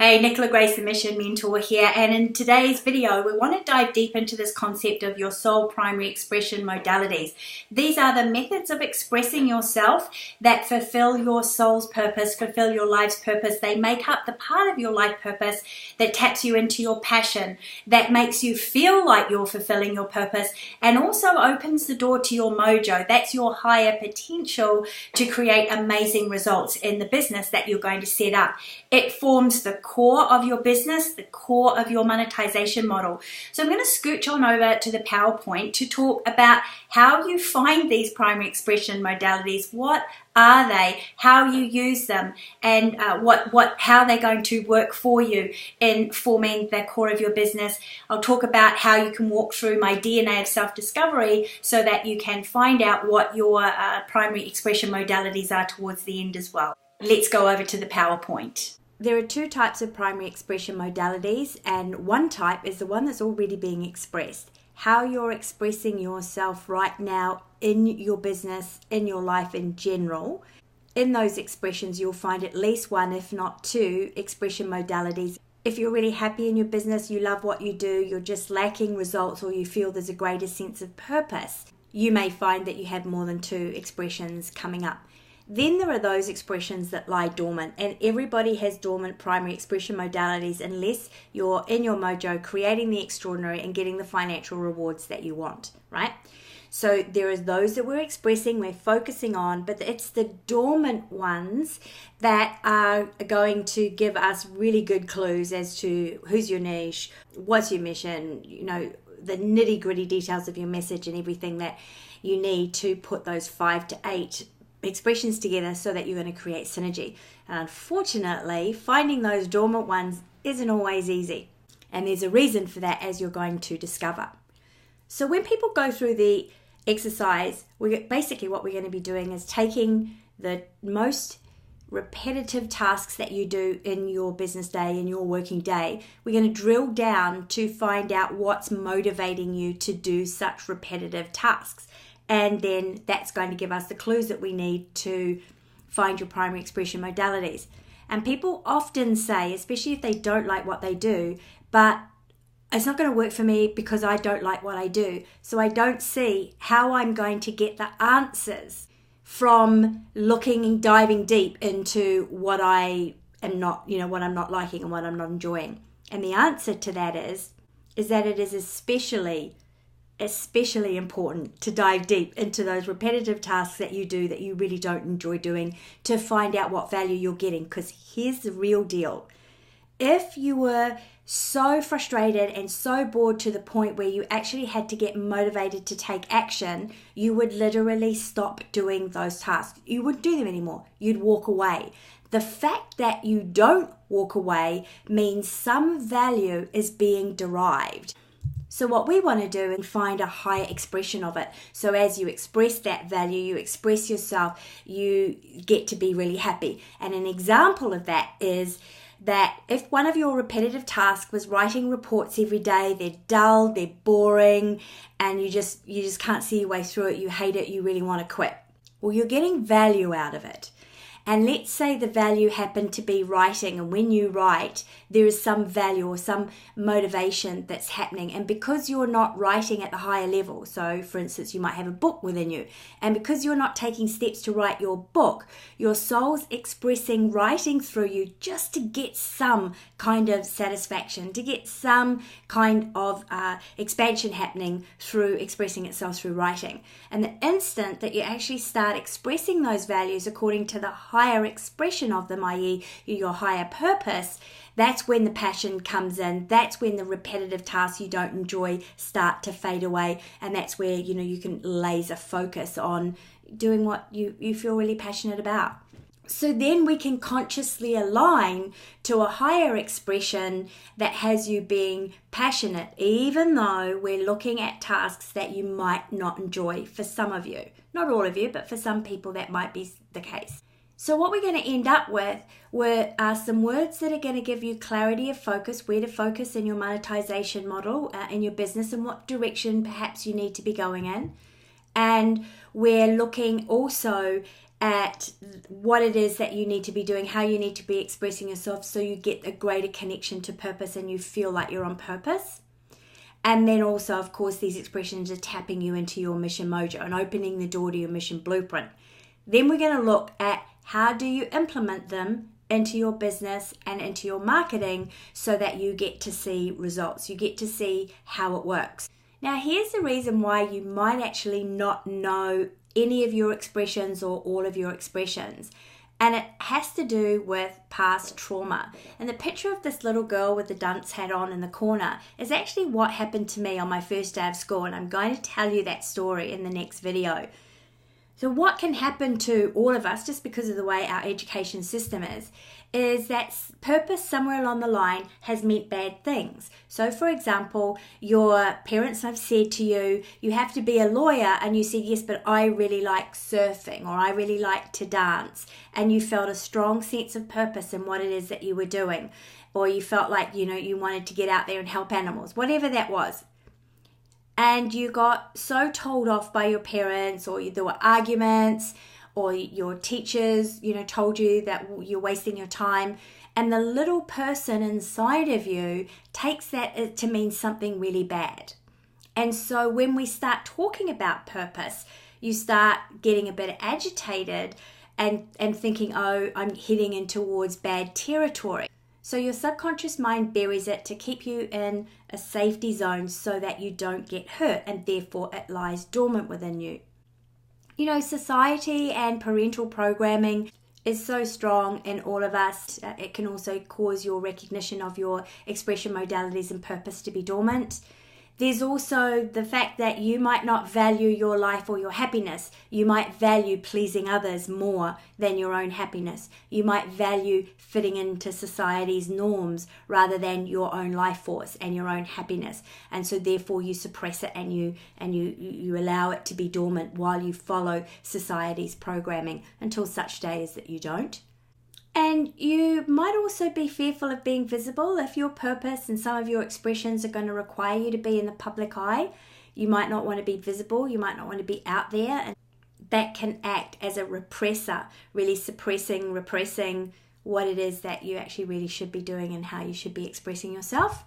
Hey, Nicola Grace, the Mission Mentor here, and in today's video we want to dive deep into this concept of your soul primary expression modalities. These are the methods of expressing yourself that fulfill your soul's purpose, fulfill your life's purpose. They make up the part of your life purpose that taps you into your passion, that makes you feel like you're fulfilling your purpose, and also opens the door to your mojo. That's your higher potential to create amazing results in the business that you're going to set up. It forms the core of your business, the core of your monetization model. So I'm going to scooch on over to the PowerPoint to talk about how you find these primary expression modalities. What are they? How you use them, and how they're going to work for you in forming the core of your business. I'll talk about how you can walk through my DNA of self-discovery so that you can find out what your primary expression modalities are towards the end as well. Let's go over to the PowerPoint. There are two types of primary expression modalities, and one type is the one that's already being expressed. How you're expressing yourself right now in your business, in your life in general. In those expressions, you'll find at least one, if not two, expression modalities. If you're really happy in your business, you love what you do, you're just lacking results, or you feel there's a greater sense of purpose, you may find that you have more than two expressions coming up. Then there are those expressions that lie dormant, and everybody has dormant primary expression modalities unless you're in your mojo creating the extraordinary and getting the financial rewards that you want, right? So there are those that we're expressing, we're focusing on, but it's the dormant ones that are going to give us really good clues as to who's your niche, what's your mission, the nitty-gritty details of your message and everything that you need to put those 5 to 8 expressions together so that you're going to create synergy. And unfortunately, finding those dormant ones isn't always easy. And there's a reason for that, as you're going to discover. So when people go through the exercise, basically what we're going to be doing is taking the most repetitive tasks that you do in your business day, in your working day. We're going to drill down to find out what's motivating you to do such repetitive tasks. And then that's going to give us the clues that we need to find your primary expression modalities. And people often say, especially if they don't like what they do, but it's not going to work for me because I don't like what I do. So I don't see how I'm going to get the answers from looking and diving deep into what I am not, what I'm not liking and what I'm not enjoying. And the answer to that is that it is especially important to dive deep into those repetitive tasks that you do that you really don't enjoy doing, to find out what value you're getting. Because here's the real deal. If you were so frustrated and so bored to the point where you actually had to get motivated to take action, you would literally stop doing those tasks. You wouldn't do them anymore. You'd walk away. The fact that you don't walk away means some value is being derived. So what we want to do is find a higher expression of it. So as you express that value, you express yourself, you get to be really happy. And an example of that is that if one of your repetitive tasks was writing reports every day, they're dull, they're boring, and you just can't see your way through it, you hate it, you really want to quit. Well, you're getting value out of it. And let's say the value happened to be writing, and when you write, there is some value or some motivation that's happening. And because you're not writing at the higher level, so for instance, you might have a book within you, and because you're not taking steps to write your book, your soul's expressing writing through you just to get some kind of satisfaction, to get some kind of expansion happening through expressing itself through writing. And the instant that you actually start expressing those values according to the higher expression of them, i.e. your higher purpose, that's when the passion comes in. That's when the repetitive tasks you don't enjoy start to fade away, and that's where you can laser focus on doing what you feel really passionate about. So then we can consciously align to a higher expression that has you being passionate, even though we're looking at tasks that you might not enjoy for some of you. Not all of you, but for some people that might be the case. So what we're going to end up with are some words that are going to give you clarity of focus, where to focus in your monetization model, in your business, and what direction perhaps you need to be going in. And we're looking also at what it is that you need to be doing, how you need to be expressing yourself, so you get a greater connection to purpose and you feel like you're on purpose. And then also, of course, these expressions are tapping you into your mission mojo and opening the door to your mission blueprint. Then we're going to look at how do you implement them into your business and into your marketing so that you get to see results. You get to see how it works. Now, here's the reason why you might actually not know any of your expressions or all of your expressions. And it has to do with past trauma. And the picture of this little girl with the dunce hat on in the corner is actually what happened to me on my first day of school. And I'm going to tell you that story in the next video. So what can happen to all of us, just because of the way our education system is that purpose somewhere along the line has meant bad things. So for example, your parents have said to you, you have to be a lawyer, and you said, yes, but I really like surfing, or I really like to dance, and you felt a strong sense of purpose in what it is that you were doing, or you felt like, you wanted to get out there and help animals, whatever that was. And you got so told off by your parents, or there were arguments, or your teachers, told you that you're wasting your time. And the little person inside of you takes that to mean something really bad. And so when we start talking about purpose, you start getting a bit agitated and thinking, oh, I'm heading in towards bad territory. So your subconscious mind buries it to keep you in a safety zone so that you don't get hurt, and therefore it lies dormant within you. Society and parental programming is so strong in all of us. It can also cause your recognition of your expression modalities and purpose to be dormant. There's also the fact that you might not value your life or your happiness. You might value pleasing others more than your own happiness. You might value fitting into society's norms rather than your own life force and your own happiness. And so therefore you suppress it and you allow it to be dormant while you follow society's programming until such day as that you don't. And you might also be fearful of being visible. If your purpose and some of your expressions are going to require you to be in the public eye, you might not want to be visible, you might not want to be out there, and that can act as a repressor, really repressing what it is that you actually really should be doing and how you should be expressing yourself.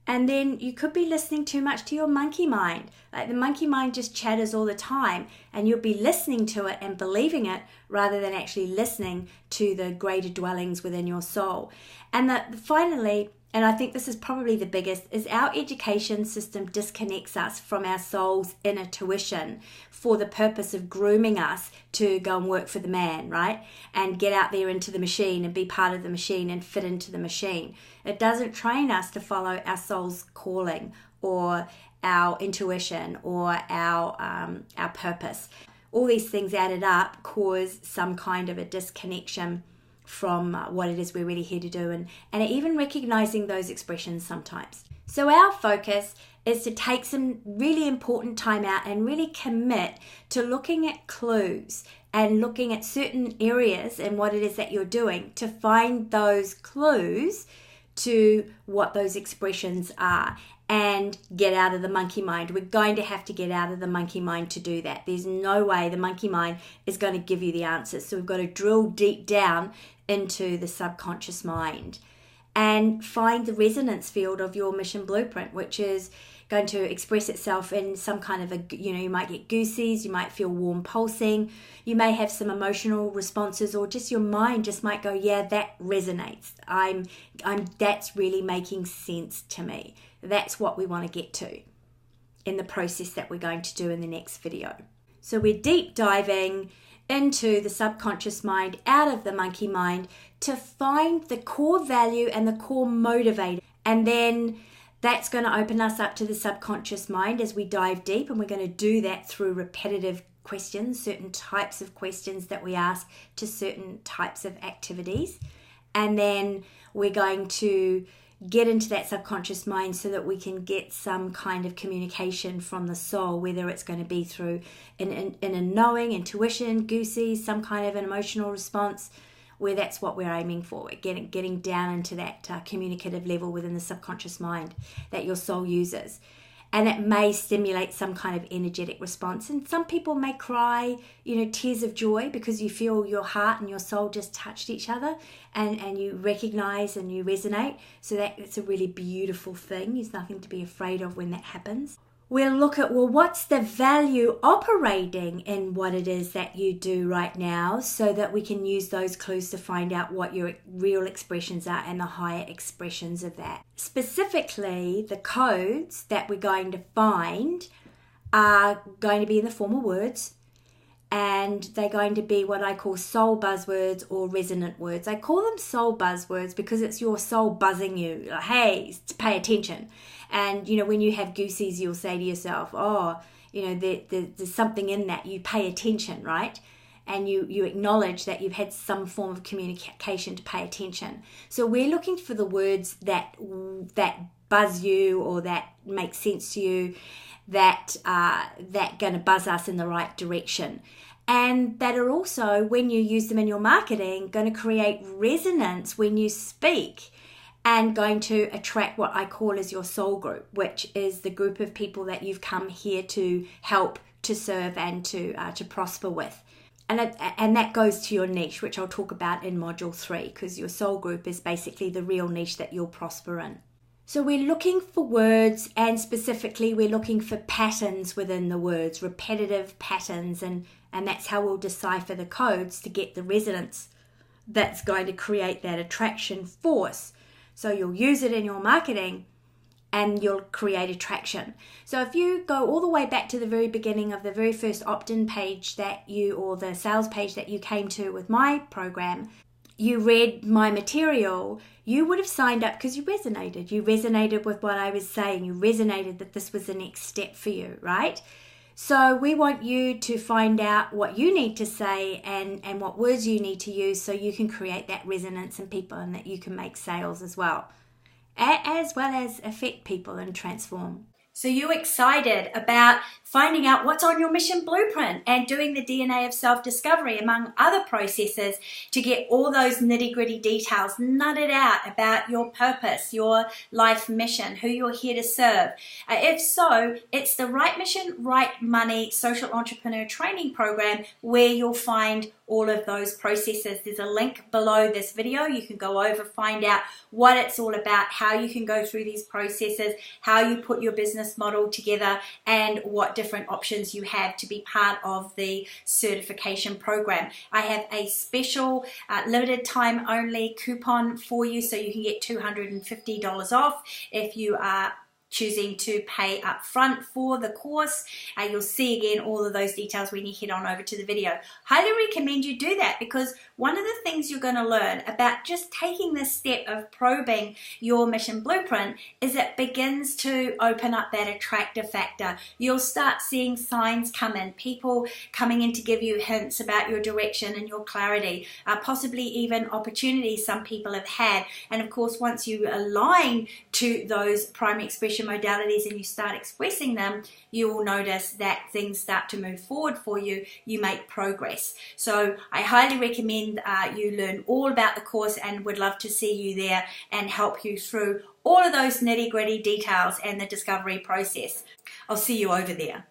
And then you could be listening too much to your monkey mind. Like the monkey mind just chatters all the time, and you'll be listening to it and believing it rather than actually listening to the greater dwellings within your soul. And finally, and I think this is probably the biggest, is our education system disconnects us from our soul's inner tuition for the purpose of grooming us to go and work for the man, right? And get out there into the machine and be part of the machine and fit into the machine. It doesn't train us to follow our soul's calling or our intuition or our purpose. All these things added up cause some kind of a disconnection from what it is we're really here to do, and even recognizing those expressions sometimes. So our focus is to take some really important time out and really commit to looking at clues and looking at certain areas and what it is that you're doing to find those clues to what those expressions are and get out of the monkey mind. We're going to have to get out of the monkey mind to do that. There's no way the monkey mind is going to give you the answers. So we've got to drill deep down into the subconscious mind and find the resonance field of your mission blueprint, which is going to express itself in some kind of you might get goosies, you might feel warm pulsing, you may have some emotional responses, or just your mind just might go, yeah, that resonates. That's really making sense to me. That's what we want to get to in the process that we're going to do in the next video. So we're deep diving into the subconscious mind, out of the monkey mind, to find the core value and the core motivator. And then that's going to open us up to the subconscious mind as we dive deep, and we're going to do that through repetitive questions, certain types of questions that we ask to certain types of activities. And then we're going to get into that subconscious mind so that we can get some kind of communication from the soul, whether it's going to be through in a knowing, intuition, goosies, some kind of an emotional response, where that's what we're aiming for, getting down into that communicative level within the subconscious mind that your soul uses. and it may stimulate some kind of energetic response. And some people may cry, tears of joy, because you feel your heart and your soul just touched each other, and you recognize and you resonate. So that's a really beautiful thing. There's nothing to be afraid of when that happens. We'll look at, what's the value operating in what it is that you do right now, so that we can use those clues to find out what your real expressions are and the higher expressions of that. Specifically, the codes that we're going to find are going to be in the form of words, and they're going to be what I call soul buzzwords or resonant words. I call them soul buzzwords because it's your soul buzzing you, like, hey, pay attention. And, when you have goosies, you'll say to yourself, there's something in that. You pay attention, right? And you acknowledge that you've had some form of communication to pay attention. So we're looking for the words that buzz you, or that make sense to you, that going to buzz us in the right direction. And that are also, when you use them in your marketing, going to create resonance when you speak, and going to attract what I call as your soul group, which is the group of people that you've come here to help, to serve, and to prosper with. And that goes to your niche, which I'll talk about in Module 3, because your soul group is basically the real niche that you'll prosper in. So we're looking for words, and specifically we're looking for patterns within the words, repetitive patterns, and that's how we'll decipher the codes to get the resonance that's going to create that attraction force. So you'll use it in your marketing and you'll create attraction. So if you go all the way back to the very beginning of the very first opt-in page or the sales page that you came to with my program, you read my material, you would have signed up because you resonated. You resonated with what I was saying. You resonated that this was the next step for you, right? So we want you to find out what you need to say and what words you need to use, so you can create that resonance in people, and that you can make sales as well as affect people and transform. So you're excited about finding out what's on your mission blueprint and doing the DNA of self-discovery, among other processes, to get all those nitty-gritty details nutted out about your purpose, your life mission, who you're here to serve. If so, it's the Right Mission, Right Money Social Entrepreneur Training Program where you'll find all of those processes. There's a link below this video. You can go over, find out what it's all about, how you can go through these processes, how you put your business model together, and what different options you have to be part of the certification program. I have a special limited time only coupon for you, so you can get $250 off if you are choosing to pay up front for the course. You'll see again all of those details when you head on over to the video. Highly recommend you do that, because one of the things you're going to learn about just taking this step of probing your mission blueprint is it begins to open up that attractor factor. You'll start seeing signs come in, people coming in to give you hints about your direction and your clarity, possibly even opportunities some people have had. And of course, once you align to those primary expression modalities and you start expressing them, you will notice that things start to move forward for you. You make progress. So I highly recommend you learn all about the course, and would love to see you there and help you through all of those nitty-gritty details and the discovery process. I'll see you over there.